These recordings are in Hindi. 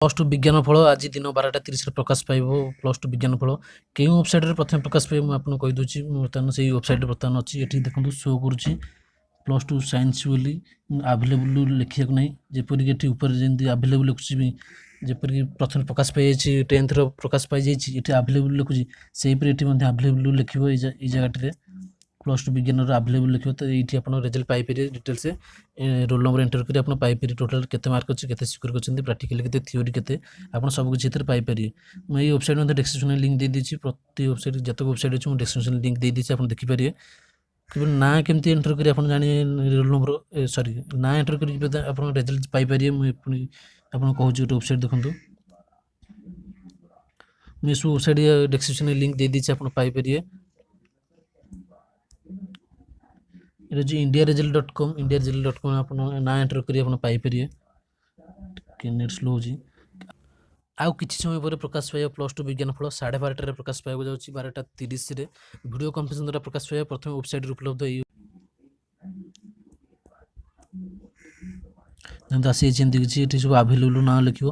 प्लस टू विज्ञान फल आज दिन 12:30 प्रकाश पाइब। प्लस टू विज्ञान फल क्यों वेबसाइट प्रथम प्रकाश पाइब मुझे आपको कहीदे। बर्तमान से वेबसाइट बर्तमान अच्छी ये देखो शो करुच्ची प्लस टू साइंस बोली आवेलेबल लिखा ना जपरिक ये ऊपर जमी आवेलेबल लिखुची जपरिक प्रथम प्रकाश पाई 10th प्रकाश पाई ये आवेलेबल लिखुची से आवेलेबल लिख जगह प्लस टू विज्ञान आवेलेबल लिखो तो ये आप result Piper details roll number enter कर आप पाइपर टोटाल केते मार्क अच्छे केते सिक्योर कर प्राक्टिकल के थ्योरी के आप सब किसी पाइपर। मुझे वेबसाइट में डिस्क्रिप्शन लिंक दे दीजिए प्रति वेबसाइट जितक वेबसाइट अच्छे मुझे डिस्क्रिप्शन लिंक दे दीजिए आप देखिपारे केवल ना केमती एंटर कर जाने रोल नंबर सॉरी ना एंटर कर आप रिजल्ट पाइपर। मुझे आपको कहूँ गोटे वेबसाइट देखूँ मुझे सब वेबसाइट डिस्क्रिप्शन लिंक दे दीजिए आप पाइपर। ये जो indiaresult.com indiaresult.com आप ना एंटर करिए आप पाइपर कि नेट स्लो हो आउ किसी समय पर प्रकाश पाइब प्लस टू विज्ञान फल 12:30 प्रकाश पाइब जाऊँगी 12:30 वीडियो कॉन्फ्रेंस द्वारा प्रकाश पाइब प्रथम वेबसाइट उपलब्ध आसी किसी ये सब आवेलेबल ना लिख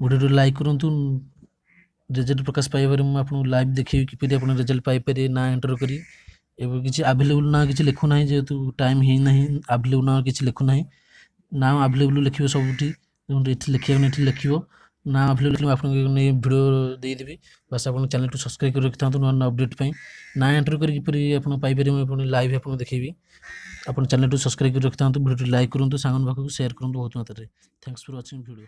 वीडियो लाइक करूँ रिजल्ट प्रकाश पाइबार मुझे आपको लाइव देखी कि आप रिजल्ट पाइपर ना एंटर करी किसी आवेलेबल ना कि लिखुना जेहेतु टाइम ही ना आवेलेबल ना कि लिखुना ना आवेलेबल लिखे सब लिखा ये लिख ना आवेलेबल आप वीडियो देदेवी बस आप चैनल टू सब्सक्राइब कर रखी नुआ नुआ अपडेट ना एंटर कर पाइपर मुझे लाइव आप देखी आप चैनल टू सब्सक्राइब कर रखी वीडियो लाइक करूँ सांग पाखक सेयार करूँ बहुत मात्रा। Thanks for watching video.